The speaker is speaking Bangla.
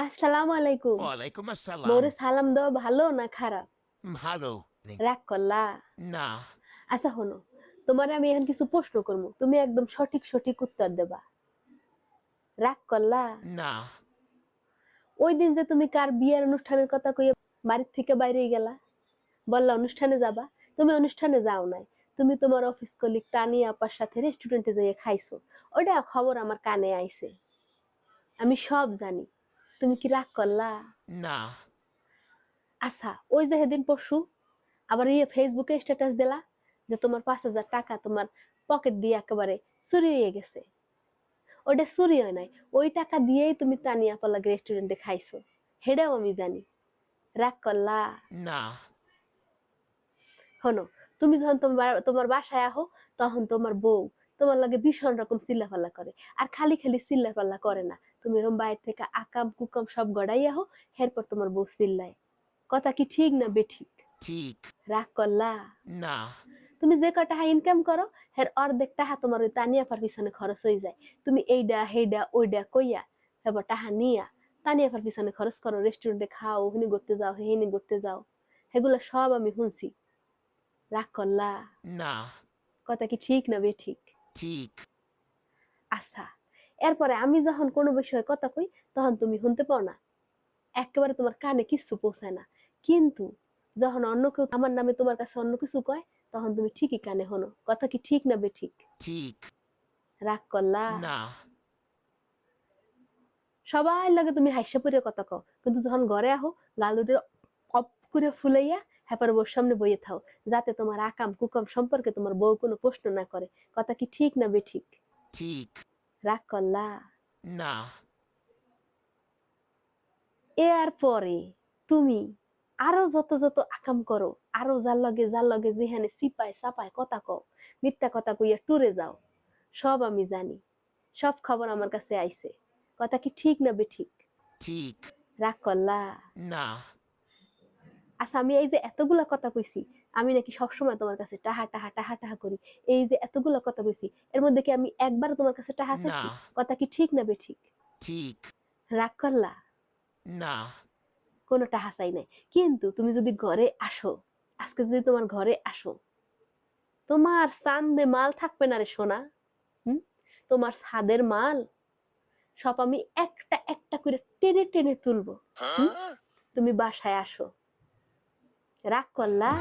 আসসালামু আলাইকুম। ওয়ালাইকুম আসসালাম। মোরে সালাম দেওয়া ভালো না খারাপ? ভালো। রাগ করলা? না, আচ্ছা শোনো, তোমারে আমি এখন কিছু প্রশ্ন করবো, তুমি একদম সঠিক সঠিক উত্তর দেবা। রাগ করলা? না, ওই দিন যে তুমি কার বিয়ের অনুষ্ঠানের কথা কইয়া বাড়ির থেকে বাইরে গেলা, বললা অনুষ্ঠানে যাবা, তুমি অনুষ্ঠানে যাও নাই। তুমি তোমার অফিস কলিগ তানিয়া আপার সাথে রেস্টুরেন্টে যেয়ে খাইছো। ওটা খবর আমার কানে আইছে, আমি সব জানি। তুমি কি রাগ করলা? না, আচ্ছা, ওই যে সেদিন পরশু আবার ফেসবুকে স্ট্যাটাস দিলা যে তোমার 5,000 টাকা তোমার পকেট দিয়ে একেবারে চুরি হয়ে গেছে। ওটা চুরি হয় নাই, ওই টাকা দিয়েই তুমি তানিয়া পাল্লাকে রেস্টুরেন্টে খাইছো। হেডাও আমি জানি। রাগ করলা? না, হনো, তুমি যখন তোমার বাসায় আহো, তখন তোমার বউ তোমার লাগে ভীষণ রকম চিল্লাপাল্লা করে। আর খালি খালি চিল্লাপাল্লা করে না, তুমি এরকম বাইরে থেকে আকাম কুকাম সব গড়াই আহো, এরপর তোমার বউ চিল্লায়। কথা কি ঠিক না বেঠিক? ঠিক। রাগ করলা? না, তুমি যে কয় টাকা ইনকাম করো, এর অর্ধেক টাকা তোমার ওই তানিয়া আপার পিছনে খরচ হয়ে যায়। তুমি এইডা হেডা ওইডা কইয়া এবার টাকা নিয়া তানিয়া আপার পিছনে খরচ করো, রেস্টুরেন্টে খাও, ওখানে ঘুরতে যাও, হেনে ঘুরতে যাও। এগুলো সব আমি শুনছি। রাগ করলা? না, কথা কি ঠিক না বেঠিক? ঠিক। আচ্ছা, এরপরে আমি যখন কোনো বিষয়ে কথা কই, তখন তুমি শুনতে পাও না, একেবারে তোমার কানে কিচ্ছু পৌঁছায় না। কিন্তু যখন অন্য কেউ আমার নামে তোমার কাছে অন্য কিছু কয়, তখন তুমি ঠিকই কানে শোনো। কথা কি ঠিক না বেঠিক? ঠিক। রাগ করলা? না, সবাই লাগে তুমি হাস্য পরে কথা কও, কিন্তু যখন ঘরে আহো, গাল দুটো অপ করে ফুলাইয়া হ্যাপার বউর সামনে বইয়ে থাও, যাতে তোমার আকাম কুকাম সম্পর্কে তোমার বউ কোনো প্রশ্ন না করে। কথা কি ঠিক না বেঠিক? ঠিক। রাগ করলা? না, এর পরে তুমি আরো যত যত আকাম করো, আরো যার লগে যেখানে সিপায় চাপায় কথা কও, মিথ্যা কথা কইয়া টুরে যাও, সব আমি জানি। সব খবর আমার কাছে আইছে। কথা কি ঠিক না বেঠিক? ঠিক। রাগ করলা? না, আচ্ছা, আমি এই যে এতগুলা কথা কইছি, আমি নাকি সবসময় তোমার কাছে টাহা টাহা টাহা টাহা করি। এই যে এতগুলা কথা কইছি, এর মধ্যে কি আমি একবার তোমার কাছে টাহা না, চাইছি? কথা কি ঠিক না বেঠিক? ঠিক। রাগ করলা? না, কোনো টাহা চাই নাই। কিন্তু তুমি যদি ঘরে আসো, আজকে যদি তোমার ঘরে আসো, তোমার চান্দে মাল থাকবে না রে সোনা। হুম, তোমার ছাদের মাল সব আমি একটা একটা করে টেনে টেনে তুলবো। হুম, তুমি বাসায় আসো। রাগ করলা?